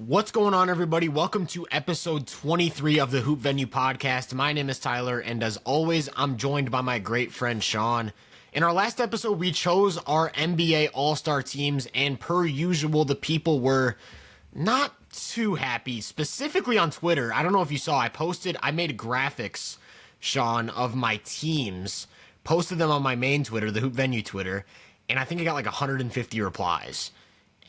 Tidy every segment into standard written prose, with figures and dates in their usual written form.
What's going on, everybody? Welcome to episode 23 of the Hoop Venue podcast. My name is Tyler, and as always, I'm joined by my great friend Sean. In our last episode, we chose our NBA All-Star teams, and per usual, the people were not too happy, specifically on Twitter. I don't know if you saw, I made graphics, Sean, of my teams, posted them on my main Twitter, the Hoop Venue Twitter, and I think I got like 150 replies.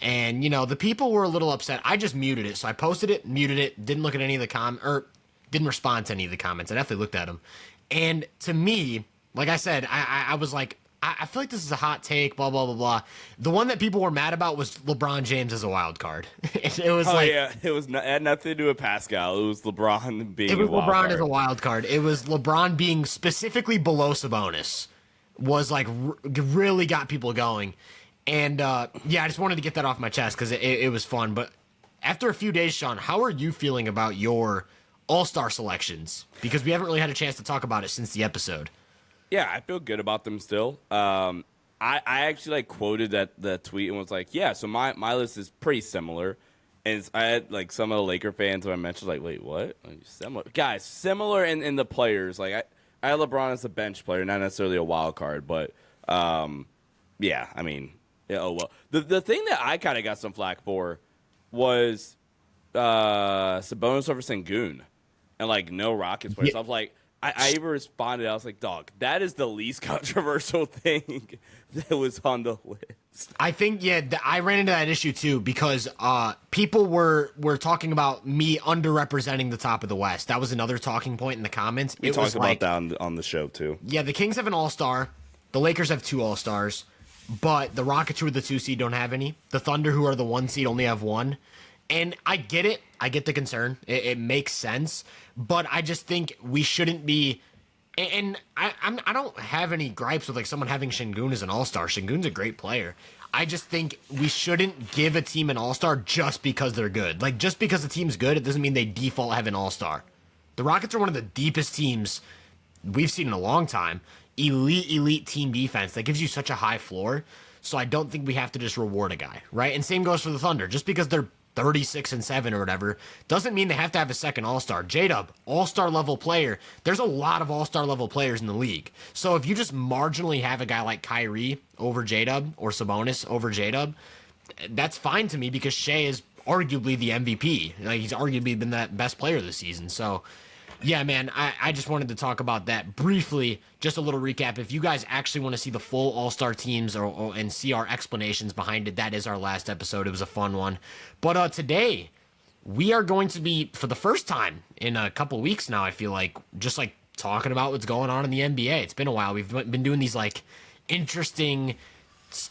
And, you know, the people were a little upset. I just muted it. So I posted it, muted it, didn't look at any of the didn't respond to any of the comments. I definitely looked at them. And to me, like I said, I was like, I feel like this is a hot take, blah, blah, blah, blah. The one that people were mad about was LeBron James as a wild card. It was it had nothing to do with Pascal. It was LeBron being a wild LeBron card. as a wild card. It was LeBron being specifically below Sabonis was like really got people going. And, I just wanted to get that off my chest because it was fun. But after a few days, Sean, how are you feeling about your All-Star selections? Because we haven't really had a chance to talk about it since the episode. Yeah, I feel good about them still. I actually quoted that tweet and was like, yeah, so my list is pretty similar. And I had some of the Laker fans who I mentioned wait, what? Similar. Guys, similar in the players. I had LeBron as a bench player, not necessarily a wild card. But, The thing that I kind of got some flack for was Sabonis over Sengun and no Rockets players. Yeah. I was like, I even responded. I was like, dog, that is the least controversial thing that was on the list. I think, I ran into that issue too because people were talking about me underrepresenting the top of the West. That was another talking point in the comments. We talked about that on the show too. Yeah, the Kings have an All-Star. The Lakers have 2 All-Stars. But the Rockets, who are the 2 seed, don't have any. The Thunder, who are the 1 seed, only have 1. And I get it. I get the concern. It makes sense. But I just think we shouldn't be. And I don't have any gripes with someone having Sengun as an All-Star. Sengun's a great player. I just think we shouldn't give a team an All-Star just because they're good. Just because a team's good, it doesn't mean they default have an All-Star. The Rockets are one of the deepest teams we've seen in a long time. Elite team defense that gives you such a high floor. So I don't think we have to just reward a guy, right? And same goes for the Thunder. Just because they're 36-7 or whatever doesn't mean they have to have a second All-Star. J-Dub, All-Star level player. There's a lot of All-Star level players in the league. So if you just marginally have a guy like Kyrie over J-Dub or Sabonis over J-Dub, that's fine to me because Shea is arguably the MVP. He's arguably been the best player this season. So yeah, man, I just wanted to talk about that briefly. Just a little recap. If you guys actually want to see the full All-Star teams and see our explanations behind it, that is our last episode. It was a fun one. But today, we are going to be, for the first time in a couple weeks now, I feel just talking about what's going on in the NBA. It's been a while. We've been doing these interesting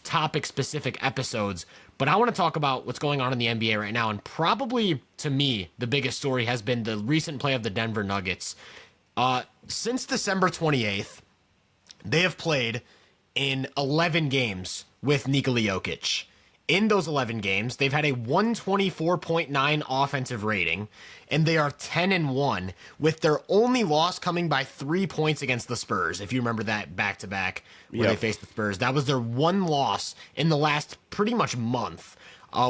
topic-specific episodes. But I want to talk about what's going on in the NBA right now. And probably, to me, the biggest story has been the recent play of the Denver Nuggets. Since December 28th, they have played in 11 games with Nikola Jokic. In those 11 games, they've had a 124.9 offensive rating, and they are 10-1, with their only loss coming by 3 points against the Spurs. If you remember that back-to-back where they faced the Spurs, that was their one loss in the last pretty much month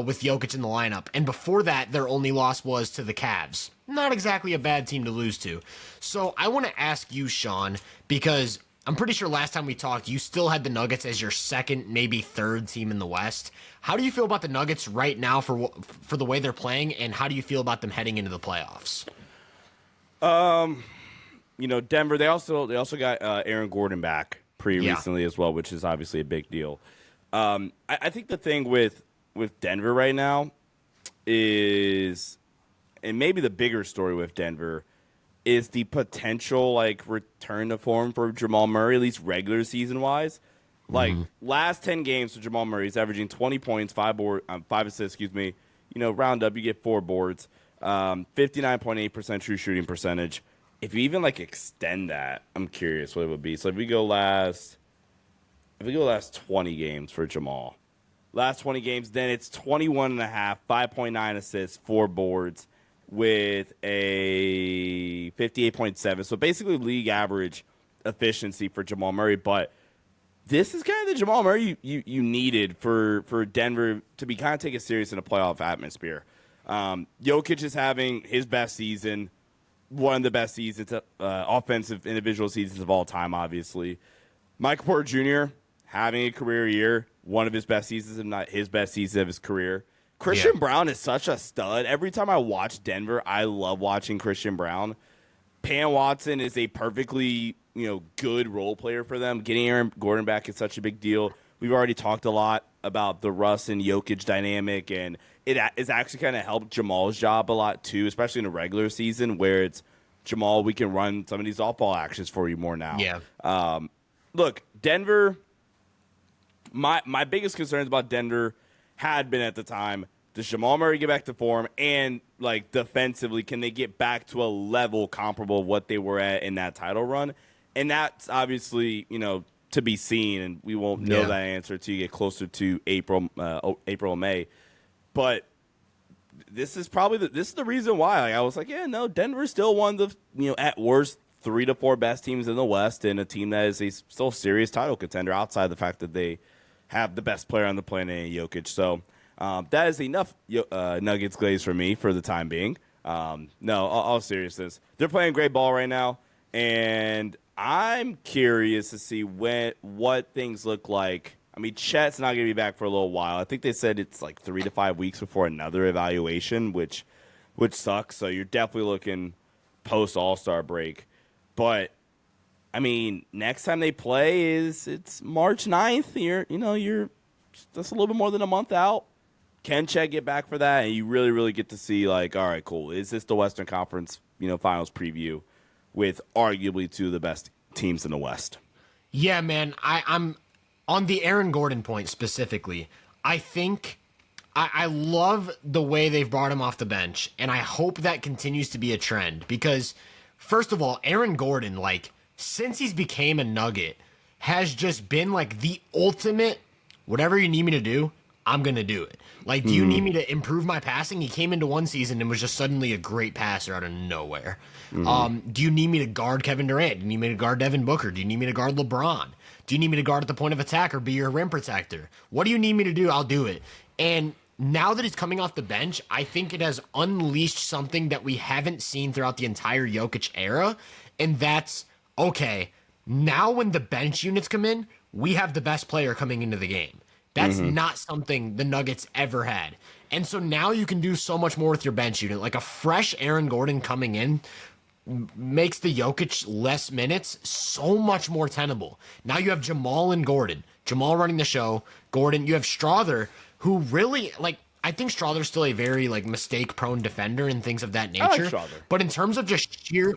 with Jokic in the lineup. And before that, their only loss was to the Cavs. Not exactly a bad team to lose to. So I want to ask you, Sean, because I'm pretty sure last time we talked, you still had the Nuggets as your second, maybe third team in the West. How do you feel about the Nuggets right now for the way they're playing, and how do you feel about them heading into the playoffs? Denver, they also got Aaron Gordon back pretty recently as well, which is obviously a big deal. I think the thing with Denver right now is, and maybe the bigger story with Denver, is the potential return to form for Jamal Murray, at least regular season wise. Last 10 games for Jamal Murray, he's averaging 20 points, 5 assists, round up, you get 4 boards, 59.8% true shooting percentage. If you even extend that, I'm curious what it would be. So if we go last 20 games for Jamal, last 20 games, then it's 21.5, 5.9 assists, 4 boards with a 58.7. So basically league average efficiency for Jamal Murray, but this is kind of the Jamal Murray you needed for Denver to be kind of taken serious in a playoff atmosphere. Jokic is having his best season, one of the best seasons, offensive individual seasons of all time, obviously. Michael Porter Jr. having a career year, one of his best seasons, if not his best season of his career. Christian Brown is such a stud. Every time I watch Denver, I love watching Christian Brown. Pam Watson is a perfectly, good role player for them. Getting Aaron Gordon back is such a big deal. We've already talked a lot about the Russ and Jokic dynamic, and it has actually kind of helped Jamal's job a lot too, especially in a regular season where it's Jamal, we can run some of these off-ball actions for you more now. Yeah. Look, Denver, my biggest concerns about Denver had been at the time, does Jamal Murray get back to form? And, defensively, can they get back to a level comparable of what they were at in that title run? And that's obviously, to be seen, and we won't know that answer until you get closer to April and May. But this is probably the reason why. I was like, Denver's still one of the, at worst, 3 to 4 best teams in the West, and a team that is a still serious title contender outside the fact that they have the best player on the planet in Jokic. So that is enough Nuggets glaze for me for the time being. No, all seriousness. They're playing great ball right now, and I'm curious to see what things look like. I mean, Chet's not going to be back for a little while. I think they said it's 3 to 5 weeks before another evaluation, which sucks. So you're definitely looking post All-Star break. But I mean, next time they play it's March 9th. You're that's a little bit more than a month out. Can Chet get back for that? And you really, really get to see all right, cool. Is this the Western Conference, finals preview with arguably 2 of the best teams in the West? Yeah, man. I'm on the Aaron Gordon point specifically. I think I love the way they've brought him off the bench, and I hope that continues to be a trend because, first of all, Aaron Gordon, since he's became a Nugget, has just been the ultimate, whatever you need me to do, I'm going to do it. Do you need me to improve my passing? He came into one season and was just suddenly a great passer out of nowhere. Do you need me to guard Kevin Durant? Do you need me to guard Devin Booker? Do you need me to guard LeBron? Do you need me to guard at the point of attack or be your rim protector? What do you need me to do? I'll do it. And now that he's coming off the bench, I think it has unleashed something that we haven't seen throughout the entire Jokic era. And that's, okay, now when the bench units come in, we have the best player coming into the game. That's not something the Nuggets ever had. And so now you can do so much more with your bench unit. A fresh Aaron Gordon coming in makes the Jokic less minutes so much more tenable. Now you have Jamal and Gordon. Jamal running the show. Gordon, you have Strother, who really, I think Strother's still a very, mistake-prone defender and things of that nature. I like Strother. But in terms of just sheer...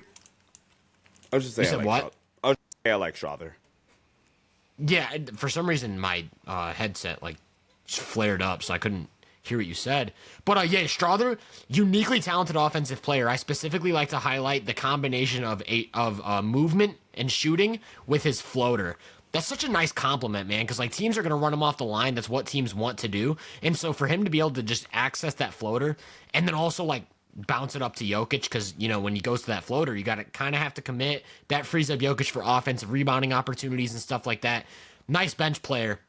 I was just saying, you said what? I like Strother. Yeah, for some reason my headset flared up, so I couldn't hear what you said. But Strother, uniquely talented offensive player. I specifically like to highlight the combination of movement and shooting with his floater. That's such a nice compliment, man, because teams are going to run him off the line. That's what teams want to do. And so for him to be able to just access that floater and then also bounce it up to Jokic, because when he goes to that floater, you got to kind of have to commit. That frees up Jokic for offensive rebounding opportunities and stuff like that. Nice bench player.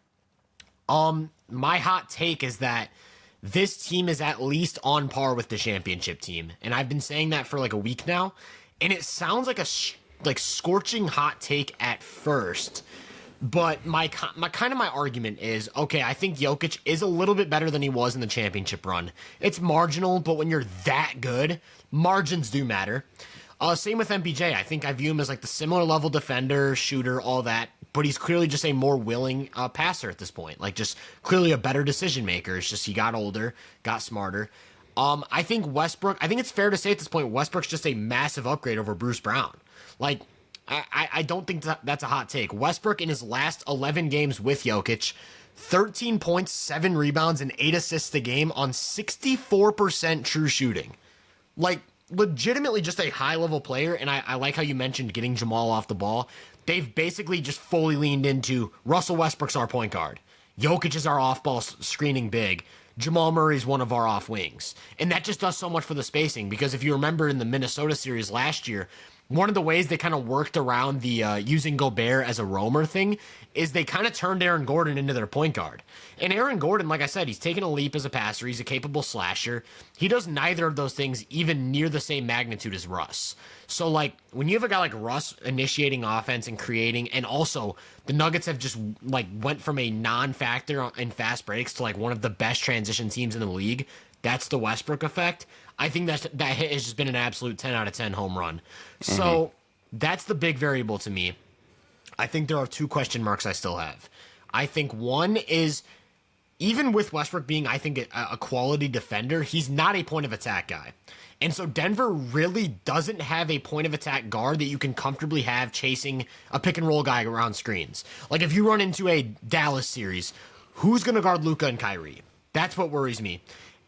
My hot take is that this team is at least on par with the championship team, and I've been saying that for a week now, and it sounds like a scorching hot take at first. But my argument is, okay, I think Jokic is a little bit better than he was in the championship run. It's marginal, but when you're that good, margins do matter. Same with MPJ. I think I view him as the similar level defender, shooter, all that. But he's clearly just a more willing passer at this point. Just clearly a better decision maker. It's just he got older, got smarter. I think it's fair to say at this point, Westbrook's just a massive upgrade over Bruce Brown. I don't think that's a hot take. Westbrook in his last 11 games with Jokic, 13 points, 7 rebounds, and 8 assists a game on 64% true shooting. Legitimately just a high-level player, and I like how you mentioned getting Jamal off the ball. They've basically just fully leaned into Russell Westbrook's our point guard. Jokic is our off-ball screening big. Jamal Murray's one of our off wings. And that just does so much for the spacing, because if you remember in the Minnesota series last year, one of the ways they kind of worked around the using Gobert as a roamer thing is they kind of turned Aaron Gordon into their point guard. And Aaron Gordon, like I said, he's taken a leap as a passer. He's a capable slasher. He does neither of those things even near the same magnitude as Russ. So, like, when you have a guy like Russ initiating offense and creating, and also the Nuggets have just, like, went from a non-factor in fast breaks to, like, one of the best transition teams in the league. That's the Westbrook effect. I think that hit has just been an absolute 10 out of 10 home run. So that's the big variable to me. I think there are two question marks I still have. I think one is, even with Westbrook being, I think, a quality defender, he's not a point of attack guy. And so Denver really doesn't have a point of attack guard that you can comfortably have chasing a pick and roll guy around screens. Like if you run into a Dallas series, who's going to guard Luka and Kyrie? That's what worries me.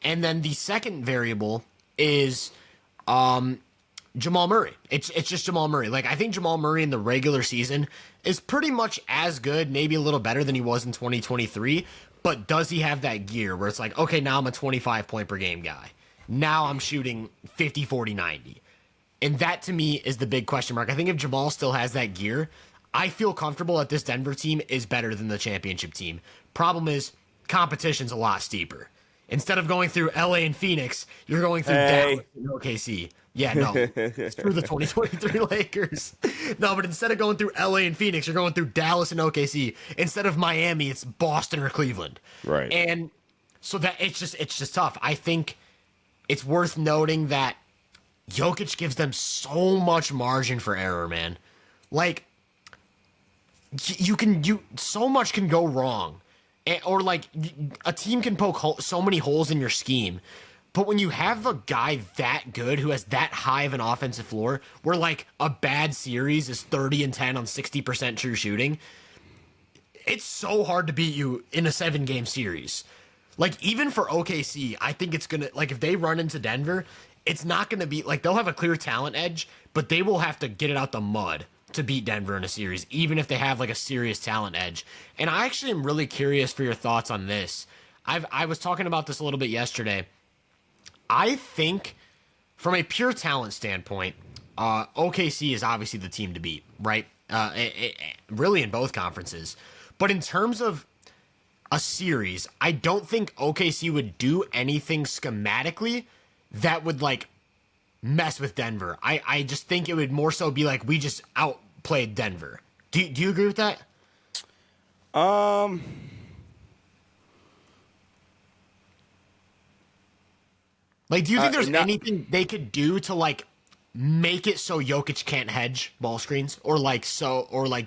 And then the second variable is Jamal Murray. It's just Jamal Murray. Like, I think Jamal Murray in the regular season is pretty much as good, maybe a little better than he was in 2023. But does he have that gear where it's like, okay, now I'm a 25 point per game guy. Now I'm shooting 50, 40, 90. And that to me is the big question mark. I think if Jamal still has that gear, I feel comfortable that this Denver team is better than the championship team. Problem is, competition's a lot steeper. Instead of going through LA and Phoenix, you're going through Dallas and OKC. Yeah, no. It's through the 2023 Lakers. No, but instead of going through LA and Phoenix, you're going through Dallas and OKC. Instead of Miami, it's Boston or Cleveland. Right. And so that it's just tough. I think it's worth noting that Jokic gives them so much margin for error, man. Like, so much can go wrong. Or, like, a team can poke so many holes in your scheme. But when you have a guy that good who has that high of an offensive floor, where, like, a bad series is 30 and 10 on 60% true shooting, it's so hard to beat you in a 7-game series. Like, even for OKC, I think it's going to, like, if they run into Denver, it's not going to be, like, they'll have a clear talent edge, but they will have to get it out the mud to beat Denver in a series, even if they have, like, a serious talent edge. And I actually am really curious for your thoughts on this. I was talking about this a little bit yesterday. I think, from a pure talent standpoint, OKC is obviously the team to beat, right? Really in both conferences. But in terms of a series, I don't think OKC would do anything schematically that would, like, mess with Denver. I just think it would more so be like, we just outplayed Denver. Do you agree with that? Like, do you think there's anything they could do to, like, make it so Jokic can't hedge ball screens, or like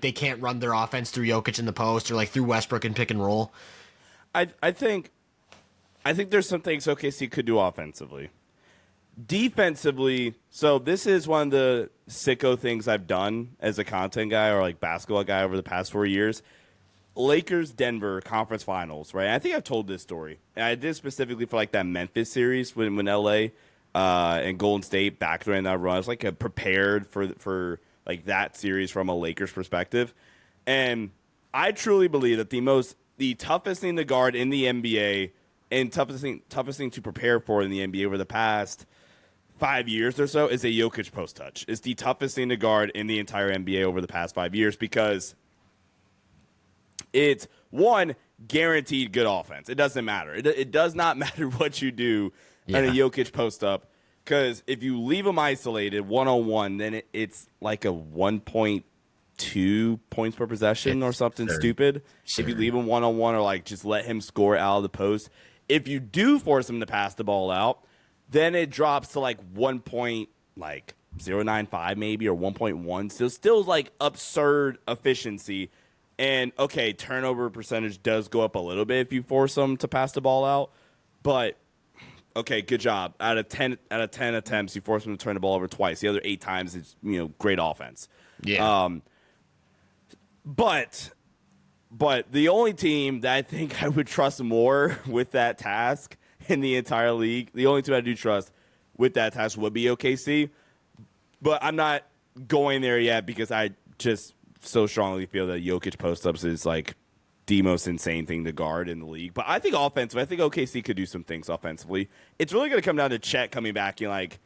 they can't run their offense through Jokic in the post, or like through Westbrook and pick and roll? I think there's some things OKC could do offensively. Defensively, so this is one of the sicko things I've done as a content guy or like basketball guy over the past 4 years. Lakers Denver conference finals, right? I think I've told this story. And I did specifically for like that Memphis series when LA and Golden State back during that run. I was like prepared for like that series from a Lakers perspective. And I truly believe that the toughest thing to guard in the NBA and toughest thing to prepare for in the NBA over the past 5 years or so is a Jokic post touch. It's the toughest thing to guard in the entire NBA over the past 5 years because it's, one, guaranteed good offense. It doesn't matter. It does not matter what you do in a Jokic post up, because if you leave him isolated one-on-one, then it's like a 1.2 points per possession or something stupid. Sure. If you leave him one-on-one or like just let him score out of the post. If you do force him to pass the ball out, then it drops to like 1.095 maybe, or 1.1. So still like absurd efficiency. And okay, turnover percentage does go up a little bit if you force them to pass the ball out. But okay, good job. Out of 10 attempts, you force them to turn the ball over twice. The other 8 times, it's great offense. Yeah. But the only team that I think I would trust more with that task in the entire league, the only team I do trust with that task would be OKC. But I'm not going there yet because I just so strongly feel that Jokic post-ups is like the most insane thing to guard in the league. But I think offensively, I think OKC could do some things offensively. It's really going to come down to Chet coming back and like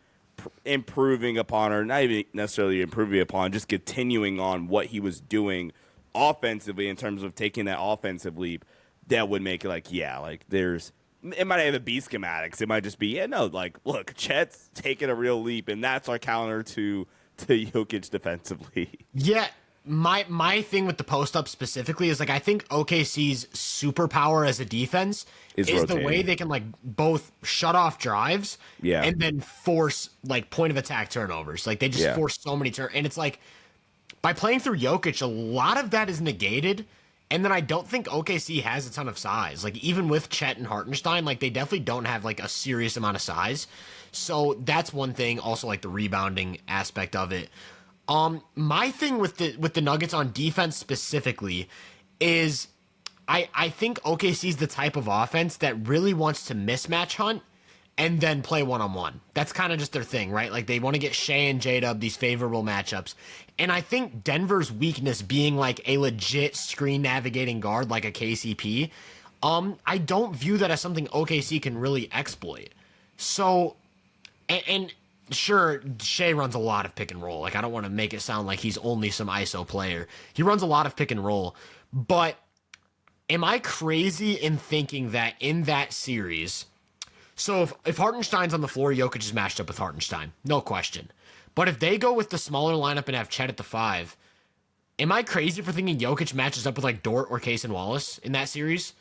improving upon, or not even necessarily improving upon, just continuing on what he was doing offensively in terms of taking that offensive leap, that would make it like, yeah, like it might have a B schematics. It might just be, yeah, no, like, look, Chet's taking a real leap, and that's our counter to Jokic defensively. Yeah, my thing with the post up specifically is like I think OKC's superpower as a defense is the way they can like both shut off drives and then force like point of attack turnovers. Like they just force so many and it's like by playing through Jokic, a lot of that is negated. And then I don't think OKC has a ton of size. Like even with Chet and Hartenstein, like they definitely don't have like a serious amount of size. So that's one thing. Also like the rebounding aspect of it. My thing with the Nuggets on defense specifically is I think OKC's the type of offense that really wants to mismatch hunt and then play one-on-one. That's kind of just their thing, right? Like they want to get Shea and J-Dub these favorable matchups. And I think Denver's weakness being like a legit screen navigating guard like a KCP, I don't view that as something OKC can really exploit. So, and sure, Shea runs a lot of pick and roll. Like I don't want to make it sound like he's only some ISO player. He runs a lot of pick and roll. But am I crazy in thinking that in that series... So if Hartenstein's on the floor, Jokic is matched up with Hartenstein. No question. But if they go with the smaller lineup and have Chet at the 5, am I crazy for thinking Jokic matches up with like Dort or Case and Wallace in that series?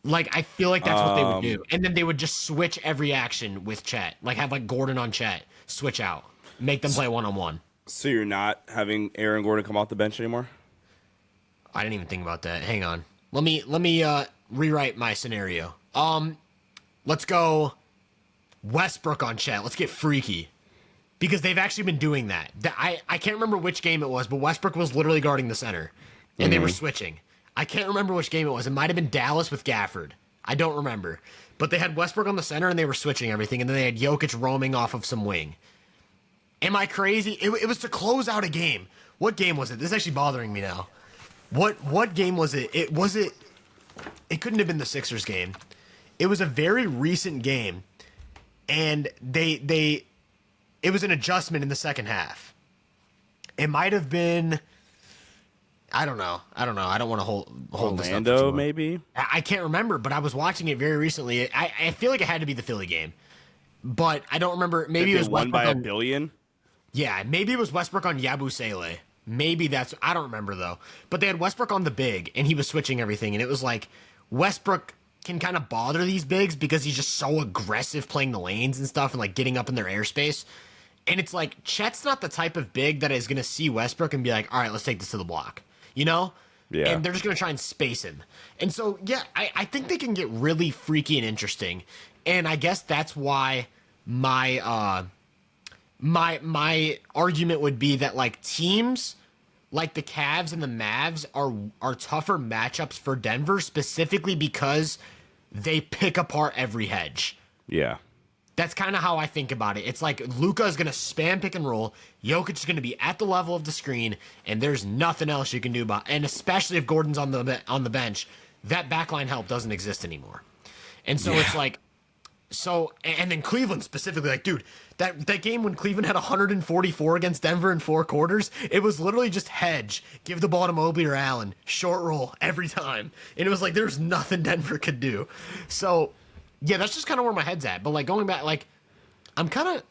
Like, I feel like that's what they would do. And then they would just switch every action with Chet. Like have like Gordon on Chet, switch out, make them play one-on-one. So you're not having Aaron Gordon come off the bench anymore? I didn't even think about that. Hang on. Let me rewrite my scenario. Let's go Westbrook on Chet. Let's get freaky. Because they've actually been doing that. I can't remember which game it was, but Westbrook was literally guarding the center. And they were switching. I can't remember which game it was. It might have been Dallas with Gafford. I don't remember. But they had Westbrook on the center and they were switching everything. And then they had Jokic roaming off of some wing. Am I crazy? It was to close out a game. What game was it? This is actually bothering me now. What game was it? It couldn't have been the Sixers game. It was a very recent game, and it was an adjustment in the second half. It might have been, I don't know. I don't want to hold Orlando, this up maybe? I can't remember, but I was watching it very recently. I feel like it had to be the Philly game, but I don't remember. Maybe it was won by a billion? Yeah, maybe it was Westbrook on Yabusele. Maybe that's, I don't remember though. But they had Westbrook on the big, and he was switching everything, and it was like Westbrook can kind of bother these bigs because he's just so aggressive playing the lanes and stuff and like getting up in their airspace. And it's like Chet's not the type of big that is going to see Westbrook and be like, all right, let's take this to the block, you know? Yeah. And they're just going to try and space him. And so, yeah, I think they can get really freaky and interesting. And I guess that's why my argument would be that like teams like the Cavs and the Mavs are tougher matchups for Denver specifically because they pick apart every hedge. Yeah. That's kind of how I think about it. It's like Luka is going to spam pick and roll. Jokic is going to be at the level of the screen, and there's nothing else you can do about it. And especially if Gordon's on the bench, that backline help doesn't exist anymore. And so it's like, and then Cleveland specifically, like, dude, that game when Cleveland had 144 against Denver in 4 quarters, it was literally just hedge, give the ball to Mobley or Allen, short roll every time. And it was like, there's nothing Denver could do. So, yeah, that's just kind of where my head's at. But, like, going back, like, I'm kind of,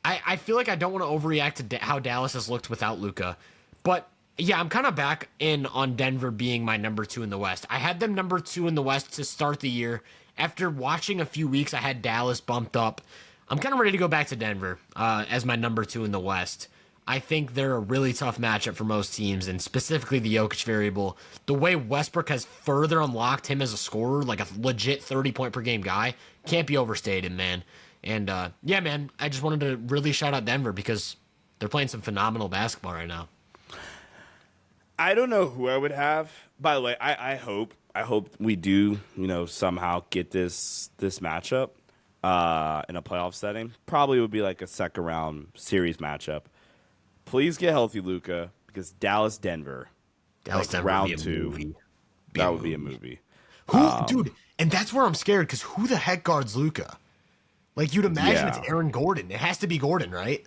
I feel like I don't want to overreact to how Dallas has looked without Luka. But, yeah, I'm kind of back in on Denver being my number 2 in the West. I had them number 2 in the West to start the year. After watching a few weeks, I had Dallas bumped up. I'm kind of ready to go back to Denver as my number 2 in the West. I think they're a really tough matchup for most teams, and specifically the Jokic variable. The way Westbrook has further unlocked him as a scorer, like a legit 30-point-per-game guy, can't be overstated, man. And, yeah, man, I just wanted to really shout out Denver because they're playing some phenomenal basketball right now. I don't know who I would have. By the way, I hope we do, somehow get this matchup in a playoff setting. Probably would be like a second round series matchup. Please get healthy, Luka, because Denver round 2. That would be a movie. Dude, and that's where I'm scared because who the heck guards Luka? Like, you'd imagine Yeah. it's Aaron Gordon. It has to be Gordon, right?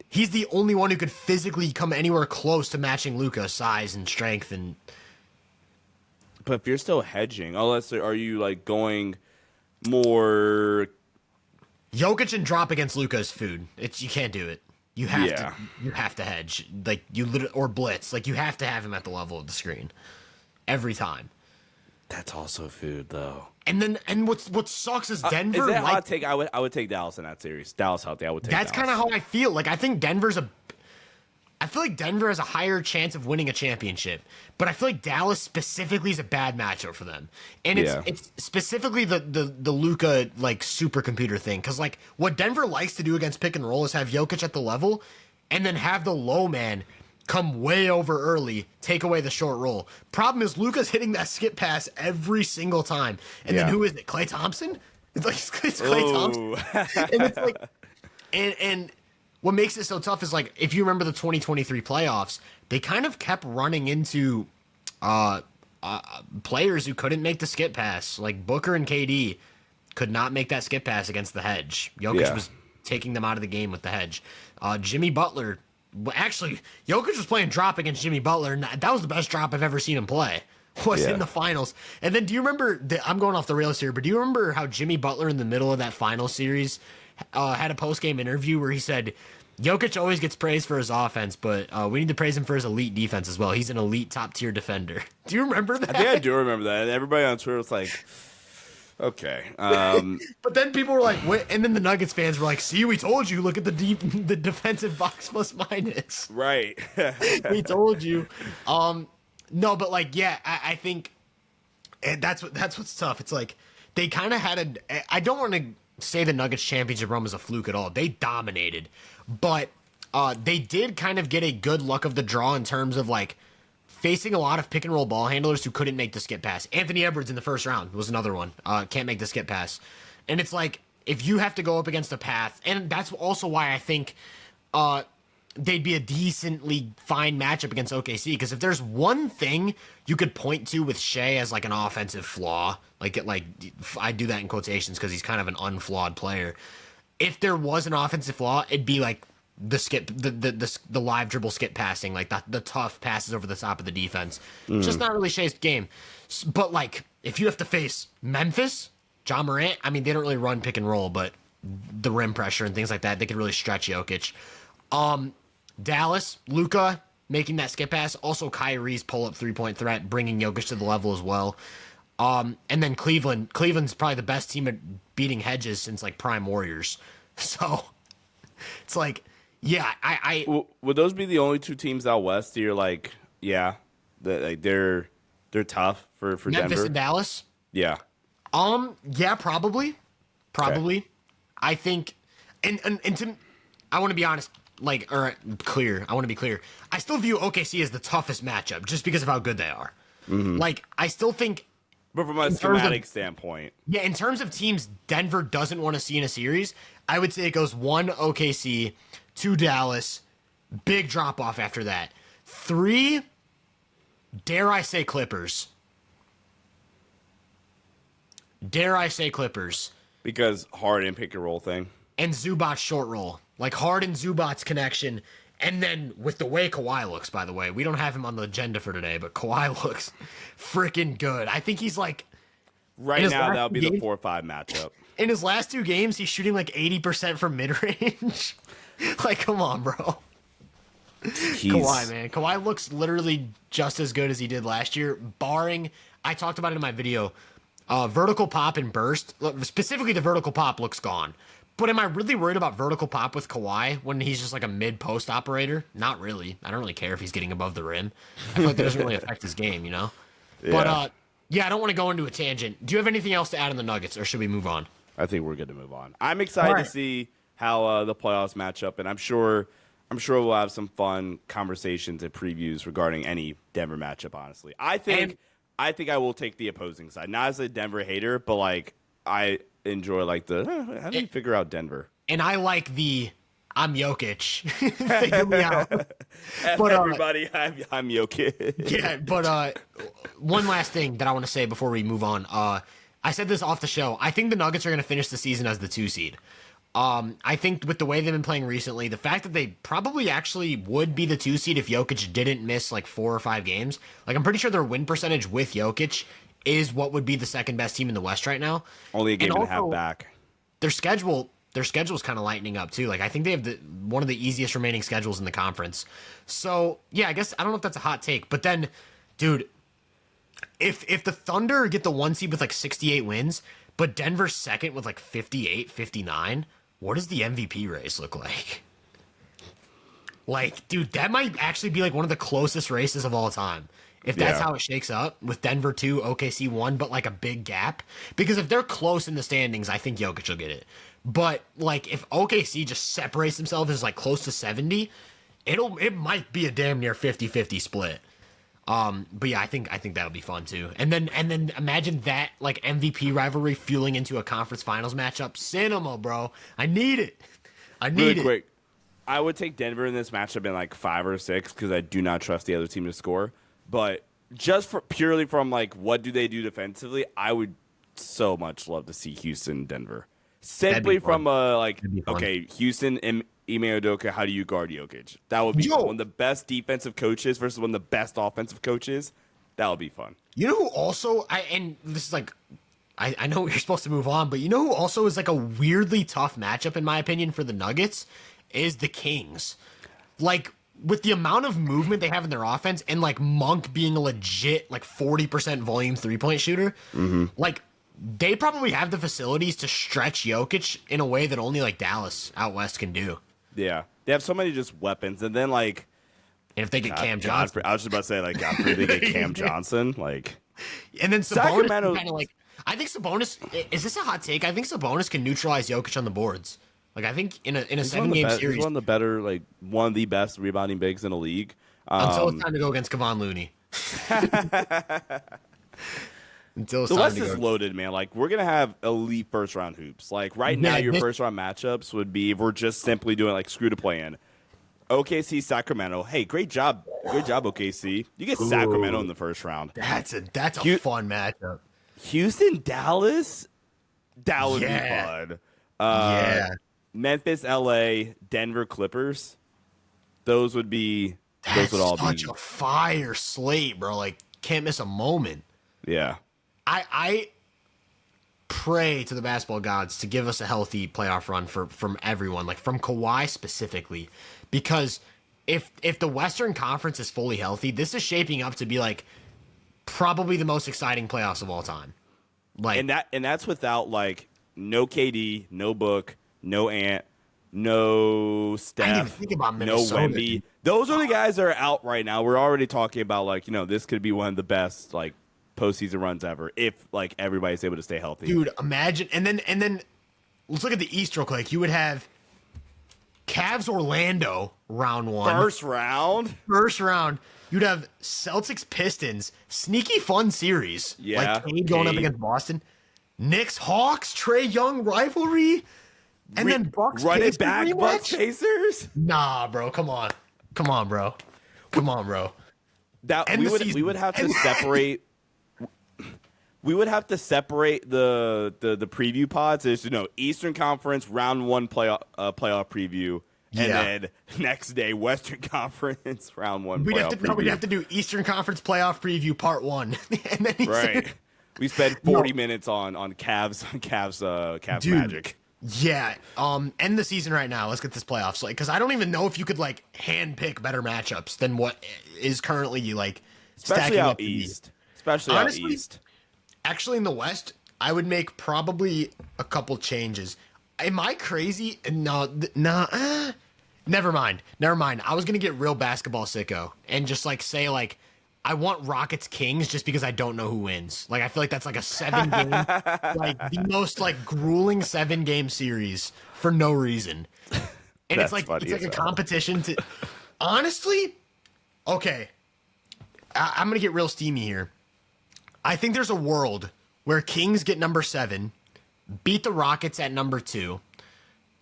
He's the only one who could physically come anywhere close to matching Luka's size and strength. And But if you're still hedging, are you like going more? Jokic and drop against Luka is food. You can't do it. You have Yeah. to. You have to hedge. Like, you literally, or blitz. Like, you have to have him at the level of the screen every time. That's also food, though. And what sucks is Denver. Is that like, hot take? I would take Dallas in that series. Dallas healthy, I would take. That's Dallas. kind of how I feel. Like, I feel like Denver has a higher chance of winning a championship, but I feel like Dallas specifically is a bad matchup for them. And it's specifically the Luka like supercomputer thing, because like what Denver likes to do against pick and roll is have Jokic at the level, and then have the low man come way over early, take away the short roll. Problem is Luka's hitting that skip pass every single time, and then who is it? Klay Thompson? It's Klay Thompson, and it's like, and what makes it so tough is, like, if you remember the 2023 playoffs, they kind of kept running into players who couldn't make the skip pass. Like, Booker and KD could not make that skip pass against the hedge. Jokic was taking them out of the game with the hedge. Jimmy Butler, actually, Jokic was playing drop against Jimmy Butler, and that was the best drop I've ever seen him play. Was in the finals. And then do you remember, I'm going off the rails here, but do you remember how Jimmy Butler in the middle of that final series had a post-game interview where he said, Jokic always gets praised for his offense, but we need to praise him for his elite defense as well. He's an elite top-tier defender. Do you remember that? I think I do remember that. And everybody on Twitter was like, okay. But then people were like, what? And then the Nuggets fans were like, see, we told you. Look at the defensive box plus minus. Right. We told you. No, but like, yeah, I think that's what's tough. It's like they kind of had I don't want to say the Nuggets championship run was a fluke at all. They dominated, but they did kind of get a good luck of the draw in terms of like facing a lot of pick and roll ball handlers who couldn't make the skip pass. Anthony Edwards in the first round was another one. Can't make the skip pass, and it's like if you have to go up against a path, and that's also why I think they'd be a decently fine matchup against OKC, because if there's one thing you could point to with Shea as like an offensive flaw, like I do that in quotations because he's kind of an unflawed player. If there was an offensive flaw, it'd be like the live dribble skip passing, like the tough passes over the top of the defense. Just not really Shea's game. But like if you have to face Memphis, John Morant, I mean, they don't really run pick and roll, but the rim pressure and things like that, they could really stretch Jokic. Dallas, Luka making that skip pass. Also, Kyrie's pull-up three-point threat, bringing Jokic to the level as well. And then Cleveland. Cleveland's probably the best team at beating hedges since like Prime Warriors. So it's like, yeah, Would those be the only two teams out west that you're like, yeah, they're tough for Memphis Denver? and Dallas. Yeah. Yeah, probably. Okay. I think, and to, I want to be honest. Like, or clear. I want to be clear. I still view OKC as the toughest matchup just because of how good they are. Like, I still think. But from a schematic standpoint. Yeah, in terms of teams Denver doesn't want to see in a series, I would say it goes 1 OKC, 2 Dallas, big drop off after that. 3, dare I say Clippers. Because Harden pick and roll thing. And Zubac short roll. Like Harden Zubac's connection. And then with the way Kawhi looks, by the way, we don't have him on the agenda for today, but Kawhi looks freaking good. I think he's like. Right now, that'll be the 4-5 matchup. In his last 2 games, he's shooting like 80% from mid range. Like, come on, bro. Kawhi, man. Kawhi looks literally just as good as he did last year, barring. I talked about it in my video. Vertical pop and burst. Specifically, the vertical pop looks gone. But am I really worried about vertical pop with Kawhi when he's just like a mid-post operator? Not really. I don't really care if he's getting above the rim. I feel like that doesn't really affect his game, you know? Yeah. But, yeah, I don't want to go into a tangent. Do you have anything else to add on the Nuggets, or should we move on? I think we're good to move on. I'm excited to see how the playoffs match up, and I'm sure we'll have some fun conversations and previews regarding any Denver matchup, honestly. I think I will take the opposing side. Not as a Denver hater, but, like, I enjoy like how do you figure out Denver? And I like the I'm Jokic. Figure me out. But everybody, I'm Jokic. Yeah, but one last thing that I want to say before we move on. I said this off the show. I think the Nuggets are going to finish the season as the 2 seed. I think with the way they've been playing recently, the fact that they probably actually would be the 2 seed if Jokic didn't miss like 4 or 5 games. Like, I'm pretty sure their win percentage with Jokic is what would be the second best team in the West right now. Only a game and a half back. Their schedule's kind of lightening up too. Like, I think they have one of the easiest remaining schedules in the conference. So yeah, I guess I don't know if that's a hot take, but then, dude, if the Thunder get the 1 seed with like 68 wins, but Denver's second with like 58, 59, what does the MVP race look like? Like, dude, that might actually be like one of the closest races of all time. If that's how it shakes up with Denver 2, OKC 1, but like a big gap. Because if they're close in the standings, I think Jokic will get it. But like if OKC just separates themselves as like close to 70, it might be a damn near 50-50 split. But yeah, I think that'll be fun too. And then imagine that like MVP rivalry fueling into a conference finals matchup. Cinema, bro. I need it. Really quick, I would take Denver in this matchup in like 5 or 6 because I do not trust the other team to score. But just purely from like what do they do defensively, I would so much love to see Houston, Denver. Simply from okay, Houston and Ime Udoka, how do you guard Jokic? That would be one of the best defensive coaches versus one of the best offensive coaches. That would be fun. You know who also and this is like I know you're supposed to move on, but you know who also is like a weirdly tough matchup in my opinion for the Nuggets is the Kings. Like with the amount of movement they have in their offense and like Monk being a legit like 40% volume 3-point shooter, like they probably have the facilities to stretch Jokic in a way that only like Dallas out west can do. Yeah, they have so many just weapons, and then like, and if they get Cam Johnson, I was just about to say like, after they get Cam Johnson, like, and then Sabonis kind of like, I think Sabonis is this a hot take? I think Sabonis can neutralize Jokic on the boards. Like I think in a 7-game series, he's one of the better, like one of the best rebounding bigs in the league. Until it's time to go against Kevon Looney. The West is loaded, man. Like we're gonna have elite first round hoops. Like right now, your first round matchups would be if we're just simply doing like screw to play in. OKC Sacramento. Hey, great job, OKC. You get Sacramento in the first round. That's a fun matchup. Houston Dallas. That would be fun. Memphis, LA, Denver, Clippers. Those would all be such a fire slate, bro. Like can't miss a moment. Yeah. I pray to the basketball gods to give us a healthy playoff run from everyone, like from Kawhi specifically, because if the Western Conference is fully healthy, this is shaping up to be like probably the most exciting playoffs of all time. Like and that's without like no KD, no Book, no Ant, no Steph, I didn't even think about no Wemby. Those are the guys that are out right now. We're already talking about like this could be one of the best like postseason runs ever if like everybody's able to stay healthy. Dude, imagine and then let's look at the East real quick. You would have Cavs Orlando round 1. First round. You'd have Celtics Pistons, sneaky fun series. Yeah. Like Cade going up against Boston. Knicks Hawks, Trae Young rivalry. And then Bucks run it back, rematch? Bucks Pacers? Nah, bro. Come on, bro. That we would have to separate. We would have to separate the preview pods. There's Eastern Conference round 1 playoff preview, and then next day Western Conference round 1. We'd have to do Eastern Conference playoff preview part 1, and then right. We spent 40 minutes on Cavs Magic. Yeah. End the season right now. Let's get this playoffs because I don't even know if you could like hand pick better matchups than what is currently like especially out east. Honestly, out east. Actually, in the West, I would make probably a couple changes. Am I crazy? No. Never mind. I was gonna get real basketball sicko and just like say like I want Rockets Kings just because I don't know who wins. Like I feel like that's like a 7-game, like the most like grueling 7-game series for no reason. And it's like a competition to. Honestly, okay. I'm gonna get real steamy here. I think there's a world where Kings get number 7, beat the Rockets at number 2.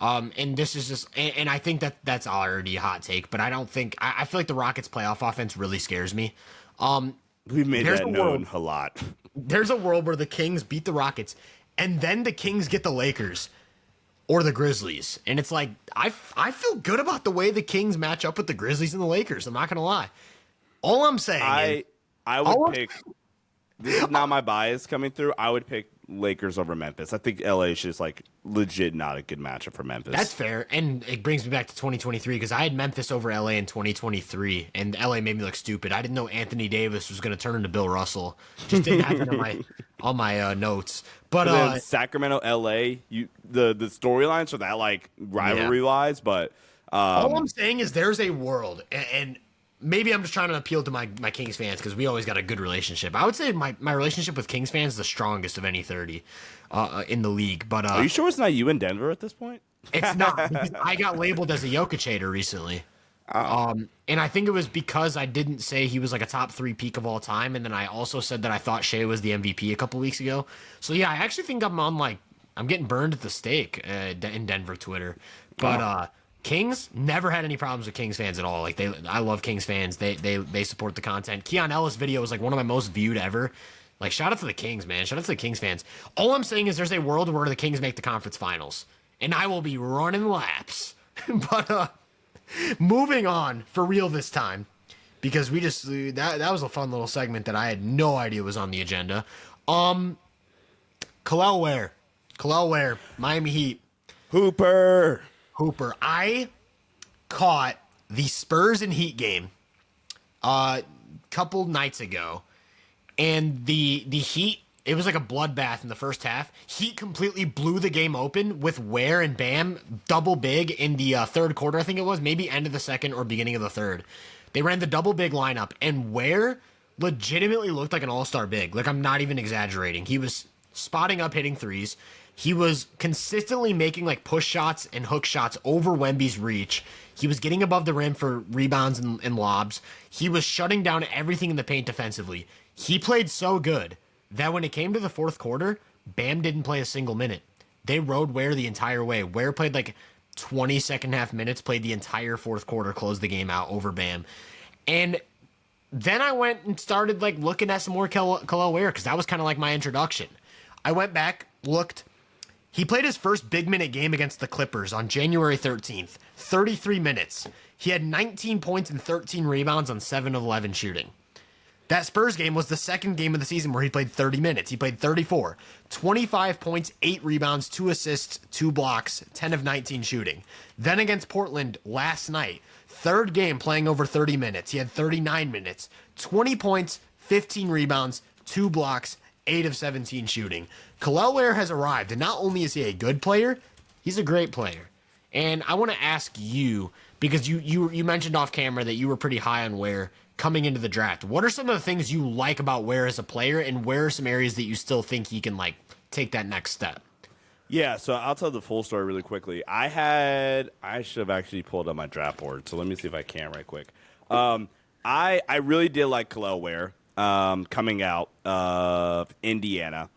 And this is just, and I think that's already a hot take, but I don't think, I feel like the Rockets playoff offense really scares me. We've made that known a lot. there's a world where the Kings beat the Rockets, and then the Kings get the Lakers or the Grizzlies, and it's like I feel good about the way the Kings match up with the Grizzlies and the Lakers. I'm not gonna lie. All I'm saying is, I would pick. This is not my bias coming through. I would pick Lakers over Memphis. I think LA is just like legit not a good matchup for Memphis. That's fair, and it brings me back to 2023 because I had Memphis over LA in 2023, and LA made me look stupid. I didn't know Anthony Davis was going to turn into Bill Russell. Just didn't have it on my notes. But Sacramento, LA, the storylines for that like rivalry wise, but all I'm saying is there's a world, and maybe I'm just trying to appeal to my Kings fans because we always got a good relationship. I would say my relationship with Kings fans is the strongest of any 30 in the league. But are you sure it's not you in Denver at this point? It's not, because I got labeled as a Jokic hater recently. And I think it was because I didn't say he was like a top 3 peak of all time, and then I also said that I thought Shea was the MVP a couple weeks ago. So yeah, I actually think I'm getting burned at the stake in Denver Twitter. But Kings never had any problems with Kings fans at all. Like I love Kings fans. They support the content. Keon Ellis video was like one of my most viewed ever. Like shout out to the Kings, man. Shout out to the Kings fans. All I'm saying is there's a world where the Kings make the conference finals, and I will be running laps. But moving on for real this time, because we just that was a fun little segment that I had no idea was on the agenda. Kel'el Ware, Miami Heat. Hooper. I caught the Spurs and Heat game a couple nights ago, and the Heat, it was like a bloodbath in the first half. Heat completely blew the game open with Ware and Bam double big in the third quarter, I think it was, maybe end of the second or beginning of the third. They ran the double big lineup, and Ware legitimately looked like an all-star big. Like, I'm not even exaggerating. He was spotting up, hitting threes. He was consistently making like push shots and hook shots over Wemby's reach. He was getting above the rim for rebounds and lobs. He was shutting down everything in the paint defensively. He played so good that when it came to the fourth quarter, Bam didn't play a single minute. They rode Ware the entire way. Ware played like 20 second half minutes, played the entire fourth quarter, closed the game out over Bam. And then I went and started like looking at some more Kel'el Ware because that was kind of like my introduction. I went back, looked. He played his first big minute game against the Clippers on January 13th, 33 minutes. He had 19 points and 13 rebounds on 7 of 11 shooting. That Spurs game was the second game of the season where he played 30 minutes. He played 34, 25 points, 8 rebounds, 2 assists, 2 blocks, 10 of 19 shooting. Then against Portland last night, third game playing over 30 minutes. He had 39 minutes, 20 points, 15 rebounds, 2 blocks, 8 of 17 shooting. Kel'el Ware has arrived, and not only is he a good player, he's a great player. And I want to ask you, because you mentioned off camera that you were pretty high on Ware coming into the draft. What are some of the things you like about Ware as a player, and where are some areas that you still think he can like take that next step? Yeah, so I'll tell the full story really quickly. I should have actually pulled up my draft board, so let me see if I can right quick. I really did like Kel'el Ware coming out of Indiana.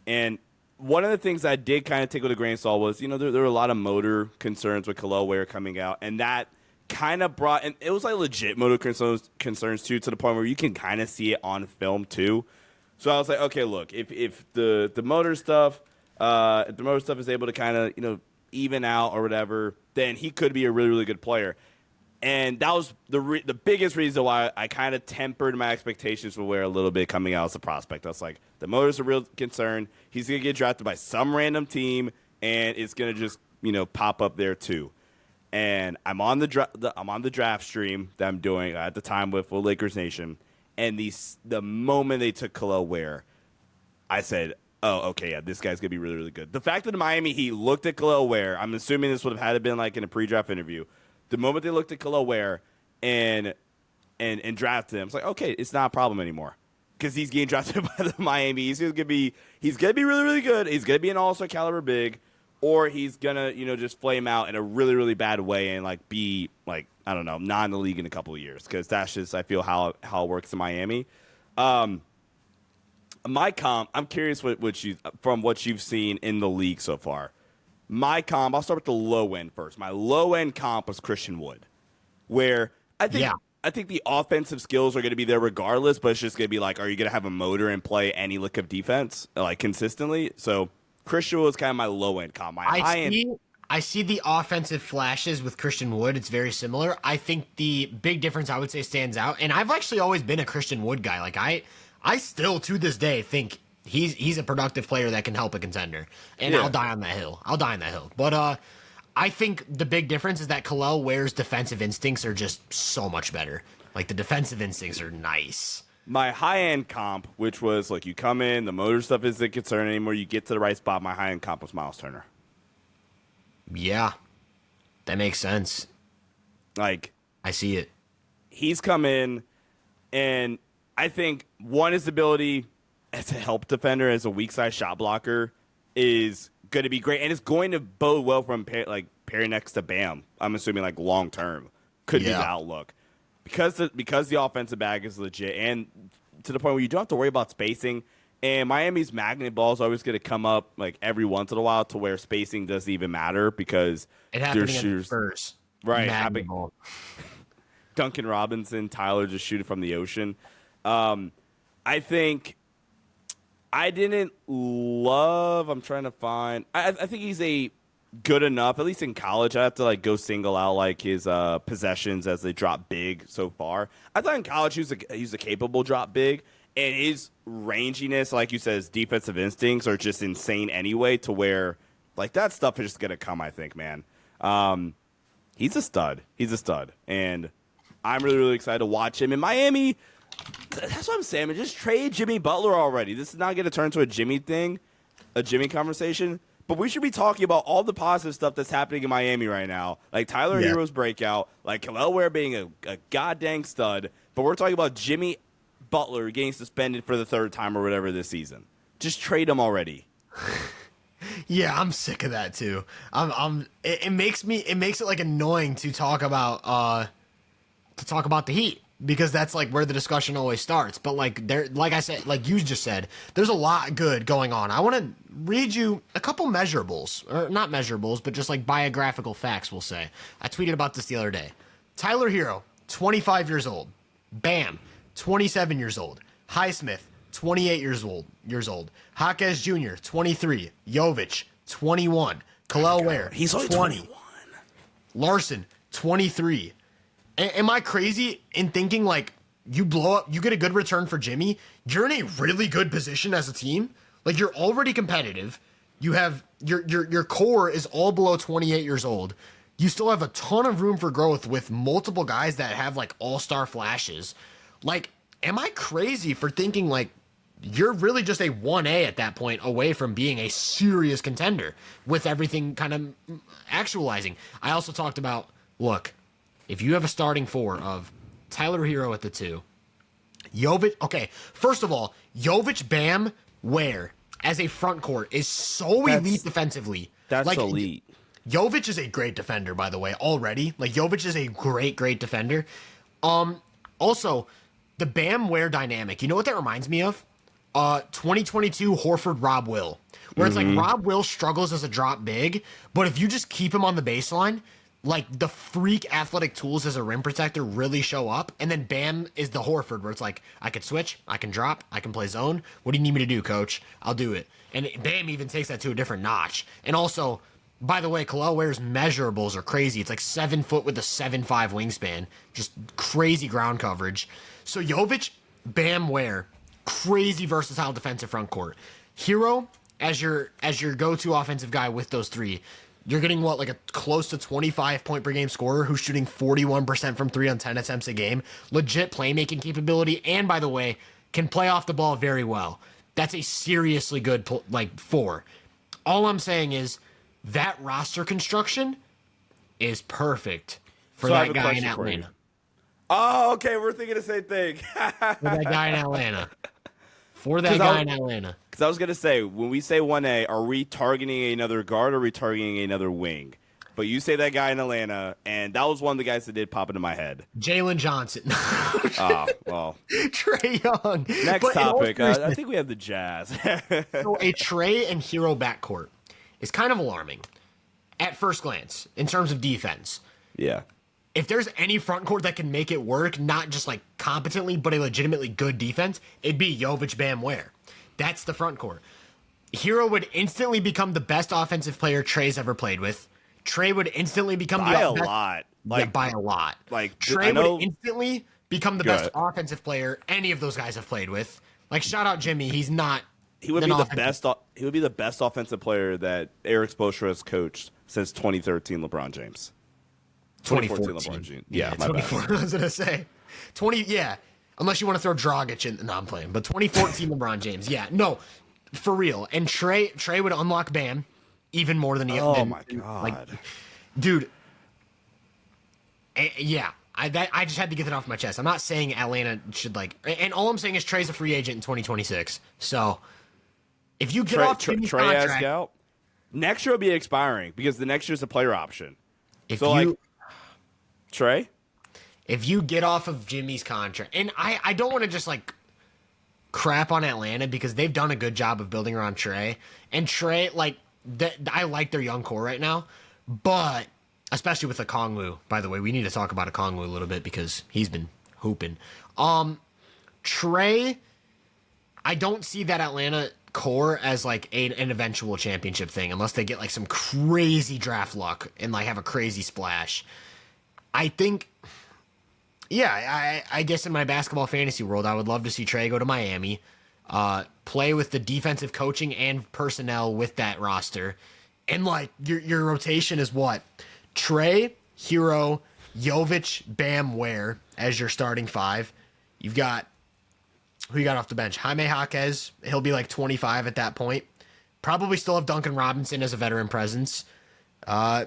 And one of the things I did kind of take with a grain of salt was, there were a lot of motor concerns with Kel'el Ware coming out, and that kind of brought, and it was like legit motor concerns too, to the point where you can kind of see it on film too. So I was like, okay, look, if the motor stuff, is able to kind of even out or whatever, then he could be a really, really good player. And that was the biggest reason why I kind of tempered my expectations for Ware a little bit coming out as a prospect. I was like, the motor's a real concern. He's going to get drafted by some random team, and it's going to just, pop up there too. And I'm on the draft stream that I'm doing at the time with Lakers Nation, and the moment they took Kel'el Ware, I said, oh, okay, yeah, this guy's going to be really, really good. The fact that the Miami Heat looked at Kel'el Ware, I'm assuming this would have had to been like in a pre-draft interview. The moment they looked at Kel'el Ware and drafted him, it's like, okay, it's not a problem anymore because he's getting drafted by the Miami. He's gonna be really, really good. He's gonna be an all-star caliber big, or he's gonna just flame out in a really, really bad way and like be like, I don't know, not in the league in a couple of years, because that's just, I feel, how it works in Miami. My comp, I'm curious from what you've seen in the league so far. My comp, I'll start with the low end first. My low end comp was Christian Wood, where I think I think the offensive skills are going to be there regardless, but it's just going to be like, are you going to have a motor and play any lick of defense like consistently? So Christian Wood is kind of my low end comp. My high end. I see the offensive flashes with Christian Wood. It's very similar. I think the big difference I would say stands out, and I've actually always been a Christian Wood guy. Like I still to this day think he's a productive player that can help a contender, and I'll die on that hill. I'll die on that hill. But I think the big difference is that Kel'el Ware's defensive instincts are just so much better. Like the defensive instincts are nice. My high-end comp, which was like you come in, the motor stuff isn't a concern anymore, you get to the right spot, my high-end comp was Miles Turner. Yeah, that makes sense. Like, I see it. He's come in, and I think, one, his ability as a help defender, as a weak-side shot blocker, is going to be great, and it's going to bode well from pair next to Bam. I'm assuming like long-term could be the outlook. Because the offensive bag is legit, and to the point where you don't have to worry about spacing. And Miami's magnet ball is always going to come up like every once in a while to where spacing doesn't even matter because it happened against the Spurs. Right, Duncan Robinson, Tyler just shoot it from the ocean. I think I didn't love. I'm trying to find. I think he's a good enough, at least in college. I have to like go single out like his possessions as they drop big so far. I thought in college he was a capable drop big, and his ranginess, like you said, his defensive instincts are just insane anyway. To where like that stuff is just gonna come. I think, man. He's a stud. He's a stud, and I'm really really excited to watch him in Miami. That's what I'm saying. Man, just trade Jimmy Butler already. This is not going to turn into a Jimmy thing, a Jimmy conversation. But we should be talking about all the positive stuff that's happening in Miami right now. Like Tyler Hero's breakout, like Kel'el Ware being a goddamn stud. But we're talking about Jimmy Butler getting suspended for the third time or whatever this season. Just trade him already. Yeah, I'm sick of that too. It makes it like annoying to talk about the Heat. Because that's like where the discussion always starts. But like I said, like you just said, there's a lot good going on. I want to read you a couple measurables, or not measurables, but just like biographical facts, we'll say. I tweeted about this the other day. Tyler Hero, 25 years old. Bam, 27 years old. Highsmith, 28 years old. Jaquez Jr., 23. Jovic, 21. Kel'el Ware, he's only 20. Larson, 23. Am I crazy in thinking like you blow up, you get a good return for Jimmy, you're in a really good position as a team? Like you're already competitive. You have your core is all below 28 years old. You still have a ton of room for growth with multiple guys that have like all-star flashes. Like, am I crazy for thinking like you're really just a 1A at that point away from being a serious contender with everything kind of actualizing? I also talked about, look, if you have a starting four of Tyler Hero at the 2, Jovic, okay, first of all, Jovic, Bam, Ware as a front court is so elite defensively. That's like, elite. Jovic is a great defender, by the way, already. Like, Jovic is a great defender. Also, the Bam Ware dynamic, you know what that reminds me of? 2022 Horford Rob Will, where it's like Rob Will struggles as a drop big, but if you just keep him on the baseline, like the freak athletic tools as a rim protector really show up. And then Bam is the Horford where it's like, I can switch, I can drop, I can play zone. What do you need me to do, coach? I'll do it. And Bam even takes that to a different notch. And also, by the way, Kel'el Ware's measurables are crazy. It's like 7 foot with a 7'5" wingspan. Just crazy ground coverage. So Jovic, Bam, Ware, crazy versatile defensive front court. Hero as your go-to offensive guy with those three. You're getting what, like a close to 25 point per game scorer who's shooting 41% from 3 on 10 attempts a game. Legit playmaking capability, and by the way, can play off the ball very well. That's a seriously good four. All I'm saying is that roster construction is perfect for that guy in Atlanta. Oh, okay, we're thinking the same thing. For that guy in Atlanta. Because I was going to say, when we say 1A, are we targeting another guard or are we targeting another wing? But you say that guy in Atlanta, and that was one of the guys that did pop into my head. Jalen Johnson. Oh, well. Trae Young. Next topic. I think we have the Jazz. So a Trae and Hero backcourt is kind of alarming at first glance in terms of defense. Yeah. if there's any front court that can make it work, not just like competently, but a legitimately good defense, it'd be Jovic, Bam, Ware. That's the front court. Hero would instantly become the best offensive player Trey's ever played with. Trey would instantly become by a lot. Like by a lot. Like Trey would instantly become the best offensive player any of those guys have played with. Like shout out Jimmy, he's not. He would be the best. He would be the best offensive player that Eric Spoelstra has coached since 2013 LeBron James. 2014 LeBron James. Yeah, my 24. bad. I was gonna say 20. Yeah, unless you want to throw Dragic in. No, I'm playing. But 2014 LeBron James. Yeah, no, for real. And Trey would unlock Bam even more than he. Oh my god, like, dude. Yeah, I just had to get that off my chest. I'm not saying Atlanta should like, and all I'm saying is Trey's a free agent in 2026. So if you get off Jimmy's contract, out, next year will be expiring because the next year's a player option. If so you, like Trey, if you get off of Jimmy's contract, and I don't want to just like crap on Atlanta because they've done a good job of building around Trey, and Trey like I like their young core right now, but. Especially with Okongwu, by the way. We need to talk about Okongwu a little bit because he's been hooping. Trey, I don't see that Atlanta core as like an eventual championship thing unless they get like some crazy draft luck and like have a crazy splash. I think, yeah, I guess in my basketball fantasy world, I would love to see Trey go to Miami, play with the defensive coaching and personnel with that roster. And like your rotation is what? Trey, Hero, Jovic, Bam, Ware as your starting five. You've got who you got off the bench? Jaime Jaquez. He'll be like 25 at that point. Probably still have Duncan Robinson as a veteran presence. You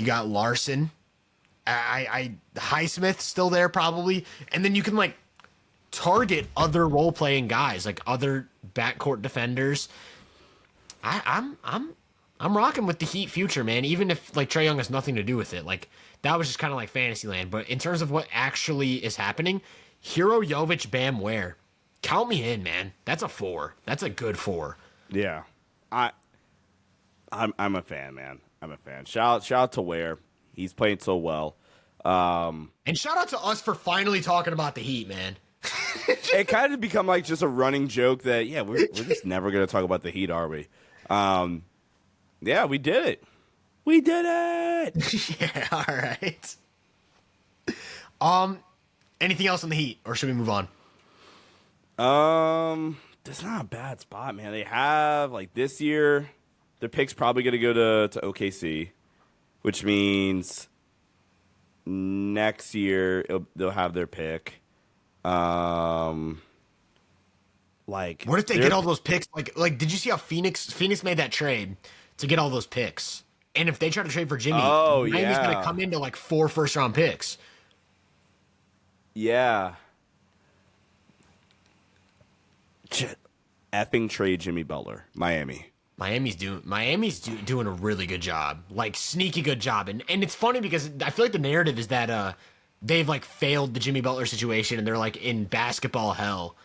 got Larson. Highsmith still there probably, and then you can like target other role playing guys like other backcourt defenders. I'm rocking with the Heat future, man. Even if like Trae Young has nothing to do with it, like that was just kind of like fantasy land. But in terms of what actually is happening, Hero, Jovic, Bam, Ware, count me in, man. That's a 4. That's a good 4. Yeah, I'm a fan, man. I'm a fan. Shout out to Ware. He's playing so well. And shout out to us for finally talking about the Heat, man. It kind of become like just a running joke that we're just never gonna talk about the Heat, are we? Yeah, we did it. We did it. Yeah, all right. Anything else on the Heat, or should we move on? That's not a bad spot, man. They have like this year, their pick's probably gonna go to OKC, which means next year they'll have their pick. Like, what if they get all those picks? Like, did you see how Phoenix made that trade to get all those picks? And if they try to trade for Jimmy, Miami's gonna come into like 4 first-round picks. Yeah. Effing trade Jimmy Butler, Miami. Miami's doing a really good job, like sneaky good job, and it's funny because I feel like the narrative is that they've like failed the Jimmy Butler situation and they're like in basketball hell.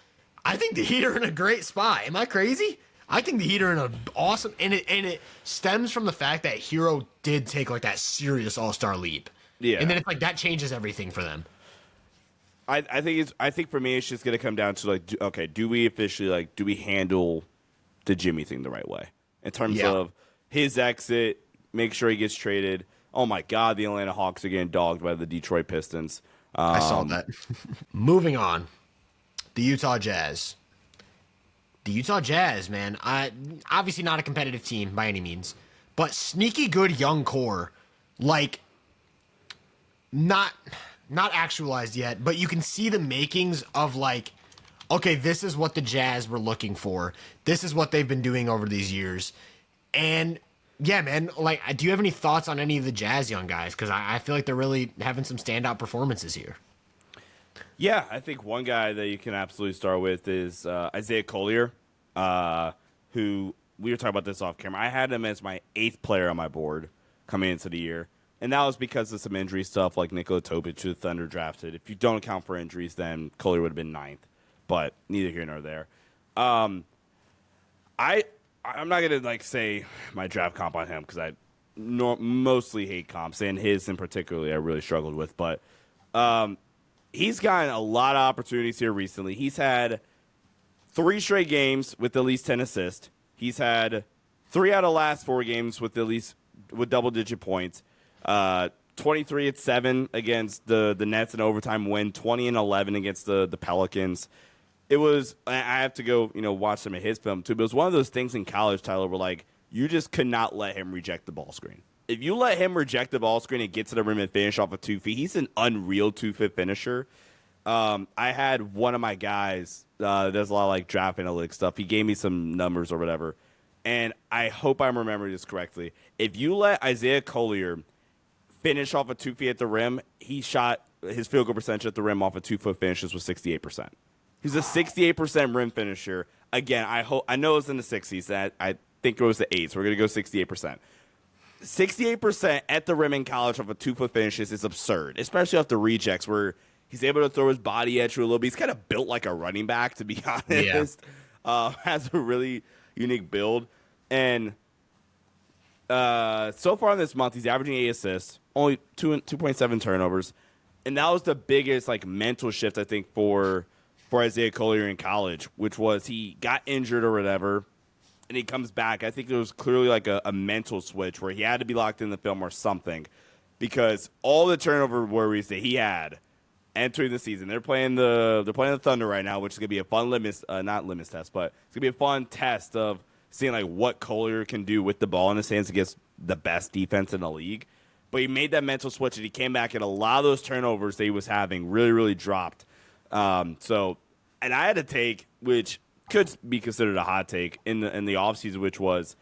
I think the Heat are in a great spot. Am I crazy? I think the Heat are in an awesome, and it stems from the fact that Hero did take like that serious all-star leap. Yeah, and then it's like that changes everything for them. I think for me it's just gonna come down to like, okay, do we handle the Jimmy thing the right way in terms of his exit? Make sure he gets traded. Oh my God, the Atlanta Hawks are getting dogged by the Detroit Pistons. I saw that. Moving on, the Utah Jazz. The Utah Jazz, man. Obviously not a competitive team by any means, but sneaky good young core. Like, not actualized yet, but you can see the makings of like, okay, this is what the Jazz were looking for. This is what they've been doing over these years. And yeah, man, like, do you have any thoughts on any of the Jazz young guys? Because I feel like they're really having some standout performances here. Yeah, I think one guy that you can absolutely start with is Isaiah Collier, who we were talking about this off camera. I had him as my 8th player on my board coming into the year, and that was because of some injury stuff like Nikola Topic, who the Thunder drafted. If you don't account for injuries, then Collier would have been 9th, but neither here nor there. I'm not gonna like say my draft comp on him because mostly hate comps, and his in particular I really struggled with. But he's gotten a lot of opportunities here recently. He's had 3 straight games with at least 10 assists. He's had 3 out of the last 4 games with double-digit points. 23-7 against the Nets in overtime win. 20-11 against the Pelicans. It was, I have to go, watch some of his film too, but it was one of those things in college, Tyler, where like you just could not let him reject the ball screen. If you let him reject the ball screen and get to the rim and finish off of 2 feet, he's an unreal 2-foot finisher. I had one of my guys, does a lot of like draft analytics stuff. He gave me some numbers or whatever, and I hope I'm remembering this correctly. If you let Isaiah Collier finish off of 2 feet at the rim, he shot his field goal percentage at the rim off of 2-foot finishes was 68%. He's a 68% rim finisher. Again, I know it was in the 60s. I think it was the 8s. So we're going to go 68%. 68% at the rim in college off of 2-foot finishes is absurd, especially off the rejects where he's able to throw his body at you a little bit. He's kind of built like a running back, to be honest. Yeah. Has a really unique build. And so far in this month, he's averaging 8 assists, only 2.7 turnovers. And that was the biggest like mental shift, I think, for Isaiah Collier in college, which was he got injured or whatever, and he comes back. I think it was clearly like a mental switch where he had to be locked in the film or something, because all the turnover worries that he had entering the season, they're playing the Thunder right now, which is gonna be a fun not limits test, but it's gonna be a fun test of seeing like what Collier can do with the ball in his hands against the best defense in the league. But he made that mental switch and he came back, and a lot of those turnovers that he was having really, really dropped. And I had a take, which could be considered a hot take in the offseason, which was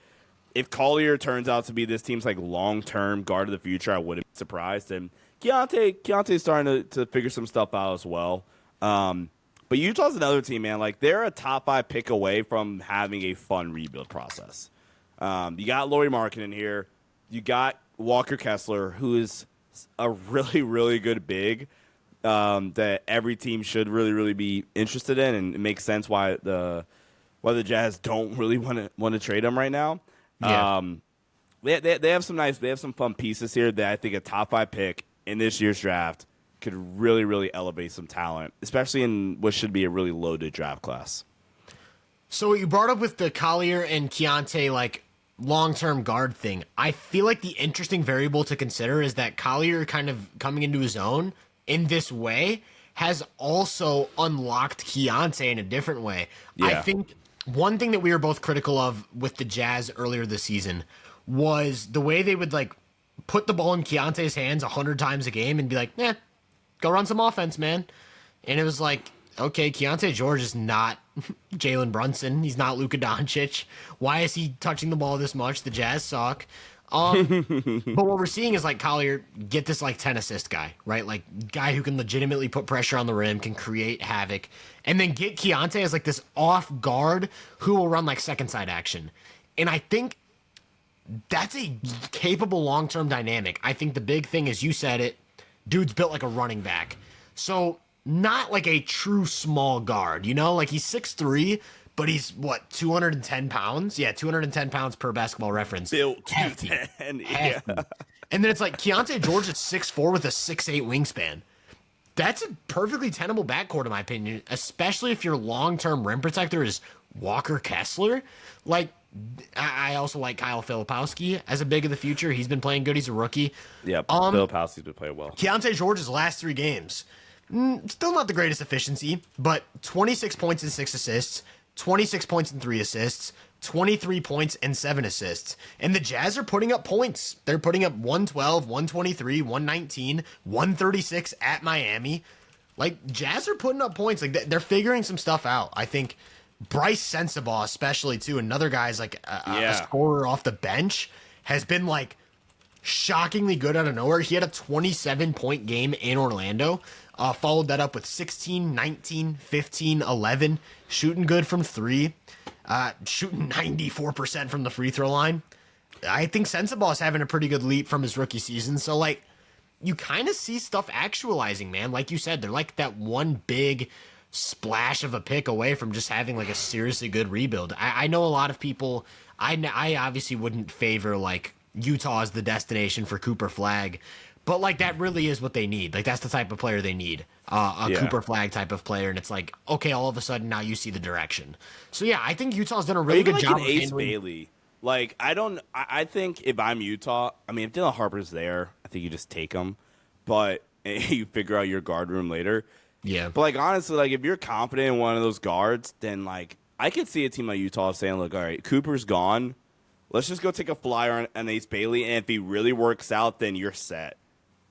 if Collier turns out to be this team's like long-term guard of the future, I wouldn't be surprised. And Keontae's starting to figure some stuff out as well. But Utah's another team, man. Like, they're a top 5 pick away from having a fun rebuild process. You got Lauri Markkanen here. You got Walker Kessler, who is a really, really good big that every team should really, really be interested in, and it makes sense why the Jazz don't really want to trade him right now. Yeah. They have some fun pieces here that I think a top 5 pick in this year's draft could really, really elevate some talent, especially in what should be a really loaded draft class. So what you brought up with the Collier and Keontae like long-term guard thing, I feel like the interesting variable to consider is that Collier kind of coming into his own in this way has also unlocked Keontae in a different way. Yeah. I think one thing that we were both critical of with the Jazz earlier this season was the way they would like put the ball in Keontae's hands 100 times a game and be like, go run some offense, man. And it was like, okay, Keontae George is not Jalen Brunson. He's not Luka Doncic. Why is he touching the ball this much? The Jazz suck. But what we're seeing is like Collier get this like 10 assist guy, right? Like guy who can legitimately put pressure on the rim, can create havoc, and then get Keontae as like this off guard who will run like second side action. And I think that's a capable long-term dynamic. I think the big thing is, you said it, dude's built like a running back. So not like a true small guard, like he's 6'3", but he's, 210 pounds? Yeah, 210 pounds per Basketball Reference. Built hefty. 210, yeah. And then it's like Keontae George is 6'4" with a 6'8" wingspan. That's a perfectly tenable backcourt, in my opinion, especially if your long-term rim protector is Walker Kessler. Like, I also like Kyle Filipowski as a big of the future. He's been playing good. He's a rookie. Yeah, Filipowski's been playing well. Keontae George's last 3 games, still not the greatest efficiency, but 26 points and 6 assists, 26 points and 3 assists, 23 points and 7 assists. And the Jazz are putting up points. They're putting up 112, 123, 119, 136 at Miami. Like, Jazz are putting up points. Like, they're figuring some stuff out. I think Bryce Sensabaugh, especially, too, another guy's like a scorer off the bench, has been like shockingly good out of nowhere. He had a 27-point game in Orlando. Followed that up with 16, 19, 15, 11. Shooting good from 3. Shooting 94% from the free throw line. I think Sensabaugh is having a pretty good leap from his rookie season. So, like, you kind of see stuff actualizing, man. Like you said, they're like that one big splash of a pick away from just having like a seriously good rebuild. I know a lot of people, I obviously wouldn't favor like Utah is the destination for Cooper Flag. But, like, that really is what they need. Like, that's the type of player they need. Cooper Flag type of player. And it's like, okay, all of a sudden now you see the direction. So, yeah, I think Utah's done a really good job of Ace Bailey. Like, I think if I'm Utah, I mean, if Dylan Harper's there, I think you just take him. But you figure out your guard room later. Yeah. But, like, honestly, like, if you're confident in one of those guards, then, like, I could see a team like Utah saying, look, all right, Cooper's gone. Let's just go take a flyer on Ace Bailey. And if he really works out, then you're set.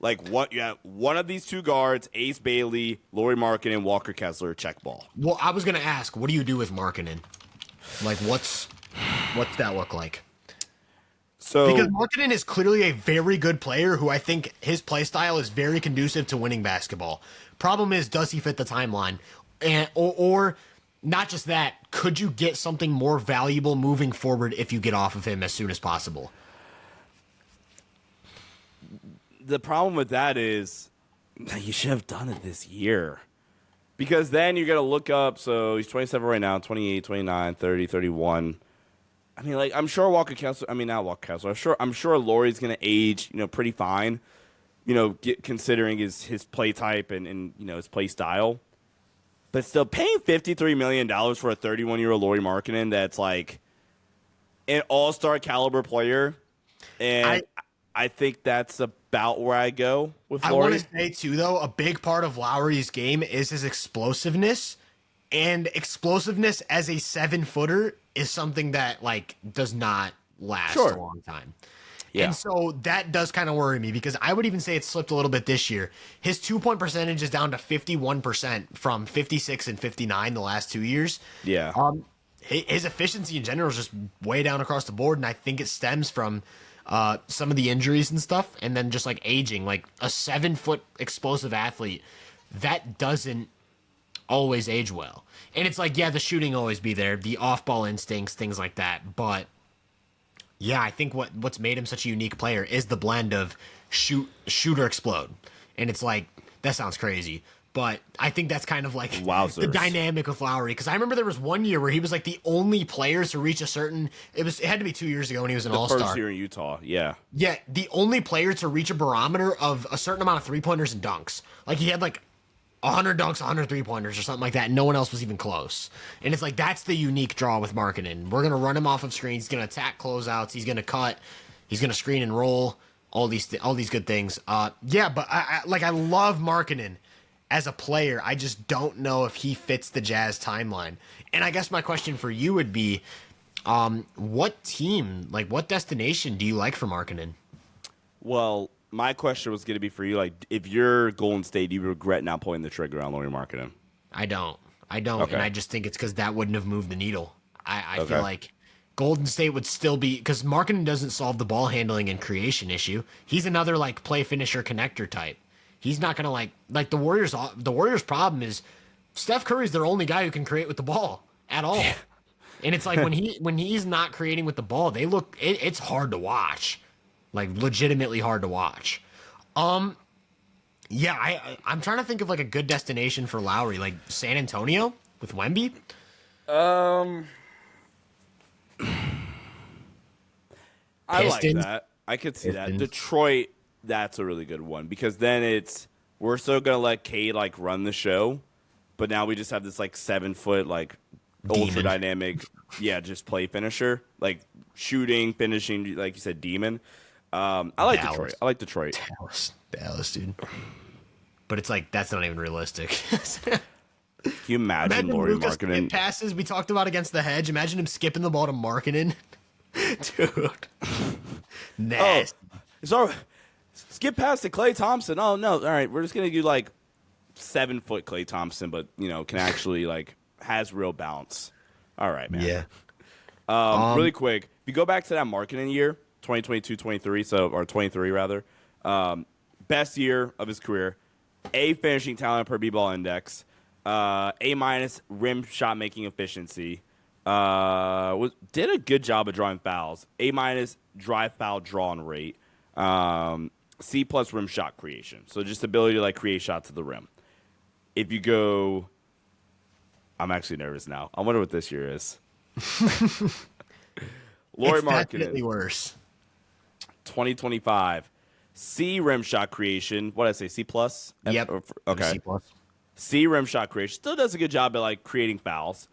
Like, what? You have one of these two guards, Ace Bailey, Lauri Markkanen, Walker Kessler, check ball. Well, I was going to ask, what do you do with Markkanen? Like, what's that look like? So, because Markkanen is clearly a very good player who I think his play style is very conducive to winning basketball. Problem is, does he fit the timeline? Or not just that, could you get something more valuable moving forward if you get off of him as soon as possible? The problem with that is you should have done it this year. Because then you're going to look up, so he's 27 right now, 28, 29, 30, 31. I mean, like, I'm sure Walker Kessler, not Walker Kessler, I'm sure Lauri's going to age, pretty fine, considering his play type and his play style. But still, paying $53 million for a 31-year-old Lauri Markkanen that's, like, an all-star caliber player. And I think that's about where I go with Lauri. I want to say, too, though, a big part of Lowry's game is his explosiveness. And explosiveness as a 7-footer is something that, like, does not last a long time. Yeah. And so that does kind of worry me because I would even say it slipped a little bit this year. His 2-point percentage is down to 51% from 56 and 59 the last 2 years. Yeah. His efficiency in general is just way down across the board, and I think it stems from some of the injuries and stuff, and then just like aging. Like a 7-foot explosive athlete, that doesn't always age well. And it's like, yeah, the shooting always be there, the off-ball instincts, things like that. But yeah, I think what's made him such a unique player is the blend of shoot or explode. And it's like, that sounds crazy, but I think that's kind of like the dynamic of Lowry. Because I remember there was one year where he was like the only player to reach a certain. It had to be 2 years ago when he was an all-star. First year in Utah, yeah. Yeah, the only player to reach a barometer of a certain amount of 3-pointers and dunks. Like he had like 100 dunks, 100 3-pointers or something like that. And no one else was even close. And it's like, that's the unique draw with Markkanen. We're going to run him off of screens. He's going to attack closeouts. He's going to cut. He's going to screen and roll. All these good things. Yeah, but I love Markkanen as a player. I just don't know if he fits the Jazz timeline. And I guess my question for you would be, what team, like what destination do you like for Markkanen? Well, my question was going to be for you, like, if you're Golden State, do you regret not pulling the trigger on Lauri Markkanen? I don't. Okay. And I just think it's because that wouldn't have moved the needle. I feel like Golden State would still be, because Markkanen doesn't solve the ball handling and creation issue. He's another like play finisher connector type. He's not gonna like the Warriors. The Warriors' problem is Steph Curry's their only guy who can create with the ball at all. And it's like when he's not creating with the ball, it's hard to watch, like legitimately hard to watch. Yeah, I'm trying to think of like a good destination for Lowry, like San Antonio with Wemby. I like that. I could see that. Detroit, that's a really good one because then we're still gonna let Cade like run the show, but now we just have this like 7-foot like ultra dynamic, just play finisher, like shooting, finishing, like you said, demon. I like Dallas. Detroit. I like Detroit. Dallas, dude. But it's like that's not even realistic. Can you imagine Lauri Markkanen passes we talked about against the hedge? Imagine him skipping the ball to Markkanen. Dude. Nasty. So skip past to Klay Thompson. Oh no. All right, we're just gonna do like 7-foot Klay Thompson, but can actually like has real balance. All right, man. Yeah. Really quick, if you go back to that Markkanen year, 2022-23, or 23 rather, best year of his career, A finishing talent per B-ball index, A- rim shot making efficiency. Did a good job of drawing fouls. A- drive foul drawn rate. C+ rim shot creation. So just ability to like create shots at the rim. If you go, I'm actually nervous now. I wonder what this year is. Lauri Markkanen. Definitely worse. 2025. C, rim shot creation. What did I say? C plus? Yep. Okay. C plus. C, rim shot creation. Still does a good job at like creating fouls.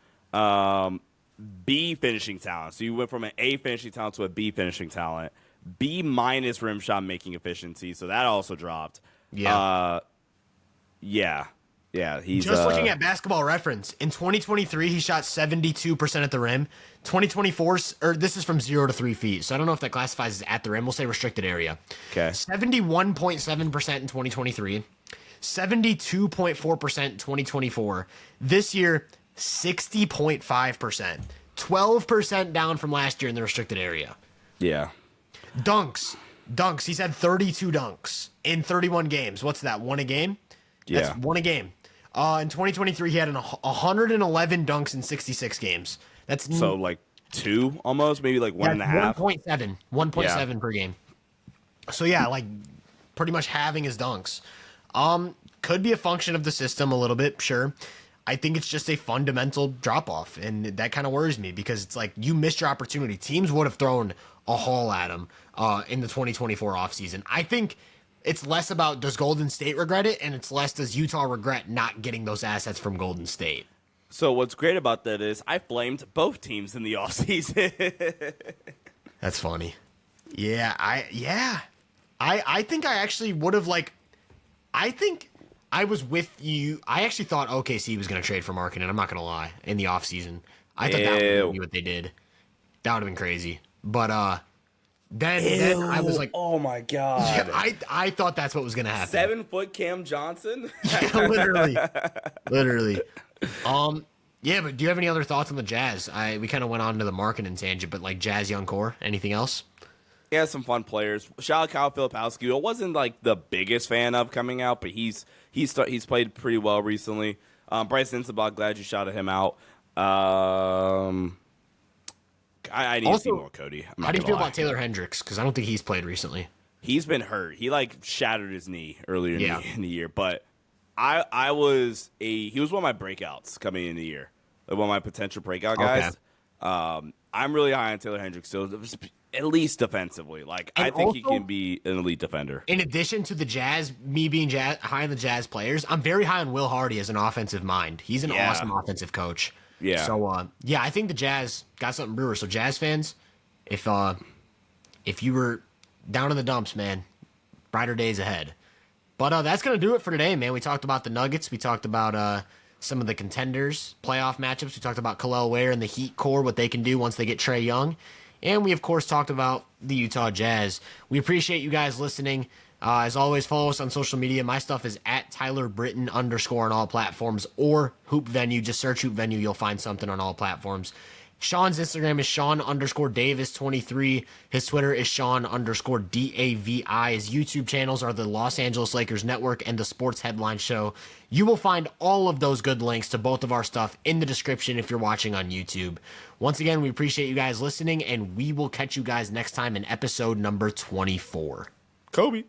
B, finishing talent. So you went from an A finishing talent to a B finishing talent. B minus rim shot making efficiency. So that also dropped. Yeah. Yeah. He's just looking at Basketball Reference. In 2023, he shot 72% at the rim. 2024, or this is from 0 to 3 feet. So I don't know if that classifies as at the rim. We'll say restricted area. Okay. 71.7% in 2023. 72.4% in 2024. This year, 60.5%. 12% down from last year in the restricted area. Yeah. Dunks. He's had 32 dunks in 31 games. What's that? One a game? Yeah. That's one a game. In 2023, he had 111 dunks in 66 games. That's so like 2 almost, maybe like 1.5. 1.7. 1.7 per game. So yeah, like pretty much halving his dunks. Could be a function of the system a little bit, sure. I think it's just a fundamental drop off, and that kind of worries me because it's like you missed your opportunity. Teams would have thrown a haul at him in the 2024 offseason. I think it's less about does Golden State regret it, and it's less does Utah regret not getting those assets from Golden State. So what's great about that is I blamed both teams in the offseason. That's funny. Yeah, I think I actually would have I think I was with you. I actually thought OKC was going to trade for Markkanen. I'm not going to lie. In the offseason, I thought that would be what they did. That would have been crazy. But then I was like, oh my god. Yeah, I thought that's what was going to happen. 7-foot Cam Johnson. Yeah, literally. Yeah, but do you have any other thoughts on the Jazz? We kind of went on to the Markkanen tangent, but like Jazz young core, anything else? Yeah, some fun players. Shout out Kyle Filipowski, who I wasn't like the biggest fan of coming out, but he's played pretty well recently. Bryce Insabot, glad you shouted him out. I need to see more Cody. How do you feel about Taylor Hendricks? Because I don't think he's played recently. He's been hurt. He like shattered his knee earlier in the year, but he was one of my breakouts coming in the year, like one of my potential breakout guys. Okay. I'm really high on Taylor Hendricks still, at least defensively. Like I think he can be an elite defender. In addition to the Jazz, me being high on the Jazz players, I'm very high on Will Hardy as an offensive mind. He's an awesome offensive coach. Yeah. So I think the Jazz got something brewers. So Jazz fans, if you were down in the dumps, man, brighter days ahead. But that's going to do it for today, man. We talked about the Nuggets. We talked about some of the contenders, playoff matchups. We talked about Kel'el Ware and the Heat core, what they can do once they get Trae Young. And we, of course, talked about the Utah Jazz. We appreciate you guys listening. As always, follow us on social media. My stuff is at @TylerBritton_ on all platforms or Hoop Venue. Just search Hoop Venue. You'll find something on all platforms. Sean's Instagram is Sean_Davis23. His Twitter is Sean_DAVI. His YouTube channels are the Los Angeles Lakers Network and the Sports Headline Show. You will find all of those good links to both of our stuff in the description if you're watching on YouTube. Once again, we appreciate you guys listening, and we will catch you guys next time in episode number 24. Kobe.